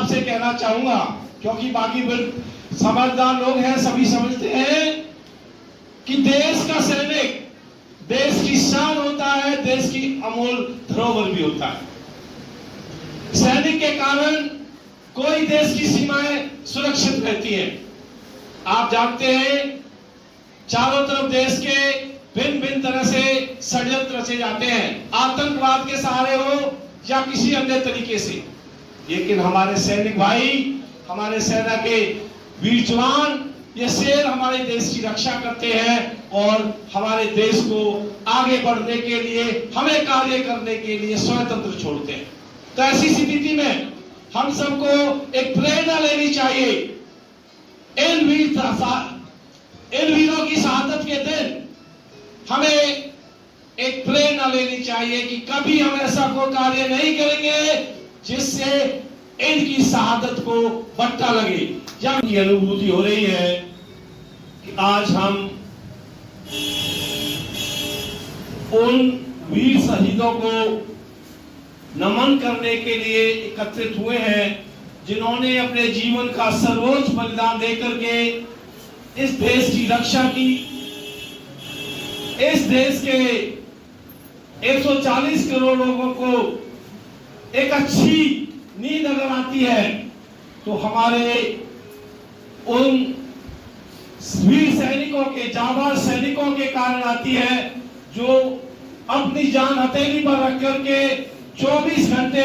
आपसे कहना चाहूंगा, क्योंकि बाकी समझदार लोग हैं, सभी समझते हैं कि देश का सैनिक देश की शान होता है, देश की अमूल धरोहर भी होता है। सैनिक के कारण कोई देश की सीमाएं सुरक्षित रहती हैं। आप जानते हैं चारों तरफ देश के भिन्न भिन्न तरह से षड्यंत्र रचे जाते हैं, आतंकवाद के सहारे हो या किसी अन्य तरीके से। लेकिन हमारे सैनिक भाई, हमारे सेना के वीर जवान, ये शेर हमारे देश की रक्षा करते हैं और हमारे देश को आगे बढ़ने के लिए, हमें कार्य करने के लिए स्वतंत्र छोड़ते हैं। तो ऐसी स्थिति में हम सबको एक प्रेरणा लेनी चाहिए। इन वीरों की शहादत के दिन हमें एक प्रेरणा लेनी चाहिए कि कभी हम ऐसा कोई कार्य नहीं करेंगे जिससे इनकी शहादत को बट्टा लगे। जब की अनुभूति हो रही है कि आज हम उन वीर शहीदों को नमन करने के लिए एकत्रित हुए हैं, जिन्होंने अपने जीवन का सर्वोच्च बलिदान देकर के इस देश की रक्षा की। इस देश के 140 करोड़ लोगों को एक अच्छी नींद अगर आती है तो हमारे उन वीर सैनिकों के, जाबाज सैनिकों के कारण आती है, जो अपनी जान हथेली पर रख करके 24 घंटे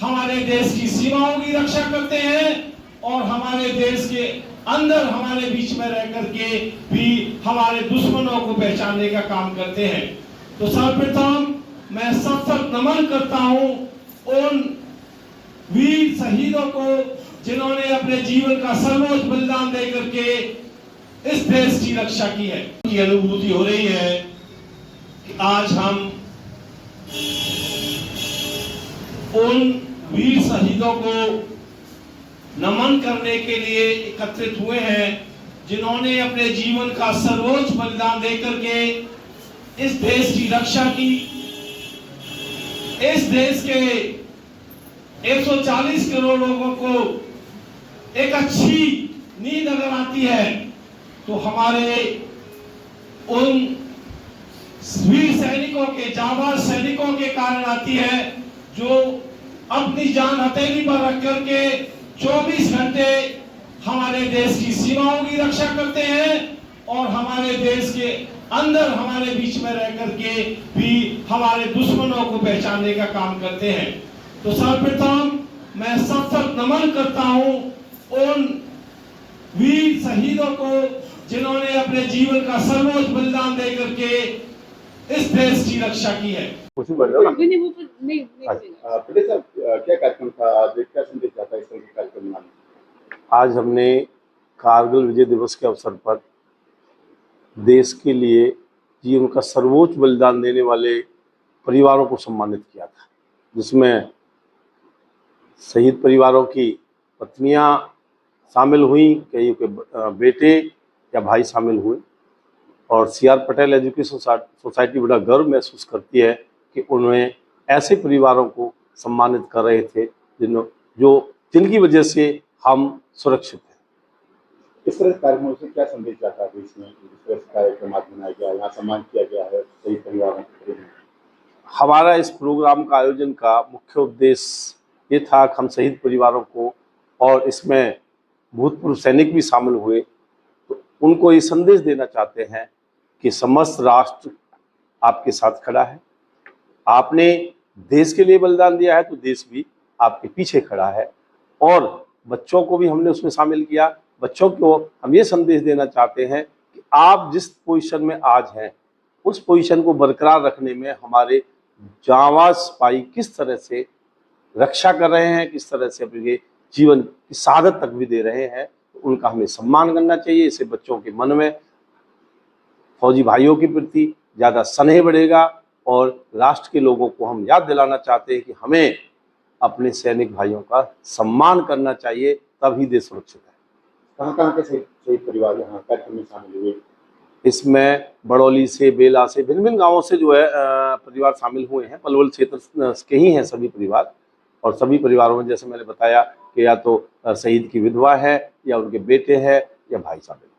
हमारे देश की सीमाओं की रक्षा करते हैं और हमारे देश के अंदर हमारे बीच में रह करके भी हमारे दुश्मनों को पहचानने का काम करते हैं। तो सर्वप्रथम मैं सशक्त नमन करता हूं उन वीर शहीदों को, जिन्होंने अपने जीवन का सर्वोच्च बलिदान देकर के इस देश की रक्षा की है। की अनुभूति हो रही है कि आज हम उन वीर शहीदों को नमन करने के लिए एकत्रित हुए हैं, जिन्होंने अपने जीवन का सर्वोच्च बलिदान देकर के इस देश की रक्षा की। इस देश के 140 करोड़ लोगों को एक अच्छी नींद अगर आती है तो हमारे उन वीर सैनिकों के, जाबाज सैनिकों के कारण आती है, जो अपनी जान हथेली पर रख करके 24 घंटे हमारे देश की सीमाओं की रक्षा करते हैं और हमारे देश के अंदर हमारे बीच में रह करके भी हमारे दुश्मनों को पहचानने का काम करते हैं। तो सर्वप्रथम मैं सशक्त नमन करता हूं उन वीर शहीदों को, जिन्होंने अपने जीवन का सर्वोच्च बलिदान देकर के इस देश की रक्षा की है। क्या कार्यक्रम था आज, क्या संदेश जाता है इस तरह के कार्यक्रम में? आज हमने कारगिल विजय दिवस के अवसर पर देश के लिए जीवन का सर्वोच्च बलिदान देने वाले परिवारों को सम्मानित किया था, जिसमें शहीद परिवारों की पत्नियां शामिल हुई, कई के बेटे या भाई शामिल हुए और सीआर पटेल एजुकेशन सोसाइटी बड़ा गर्व महसूस करती है कि उन्हें ऐसे परिवारों को सम्मानित कर रहे थे जिनकी वजह से हम सुरक्षित हैं। इस तरह के कार्यक्रमों से क्या संदेश जाता है इसमें? इस तरह से कार्यक्रम आज मनाया गया, यहाँ सम्मान किया गया है शहीद परिवारों के। हमारा इस प्रोग्राम का आयोजन का मुख्य उद्देश्य ये था कि हम शहीद परिवारों को, और इसमें भूतपूर्व सैनिक भी शामिल हुए, तो उनको ये संदेश देना चाहते हैं कि समस्त राष्ट्र आपके साथ खड़ा है। आपने देश के लिए बलिदान दिया है तो देश भी आपके पीछे खड़ा है, और बच्चों को भी हमने उसमें शामिल किया। बच्चों को हम ये संदेश देना चाहते हैं कि आप जिस पोजीशन में आज हैं उस पोजीशन को बरकरार रखने में हमारे जांबाज सिपाही किस तरह से रक्षा कर रहे हैं, किस तरह से अपने जीवन की शहादत तक भी दे रहे हैं, तो उनका हमें सम्मान करना चाहिए। इससे बच्चों के मन में फौजी भाइयों के प्रति ज़्यादा स्नेह बढ़ेगा और राष्ट्र के लोगों को हम याद दिलाना चाहते हैं कि हमें अपने सैनिक भाइयों का सम्मान करना चाहिए, तभी देश सुरक्षित है। कहाँ के शहीद परिवार यहाँ कार्यक्रम में शामिल हुए? इसमें बड़ौली से, बेला से, भिन्न भिन्न गाँवों से जो है परिवार शामिल हुए हैं। पलवल क्षेत्र के ही हैं सभी परिवार, और सभी परिवारों में जैसे मैंने बताया कि या तो शहीद की विधवा है या उनके बेटे हैं या भाई साहब हैं।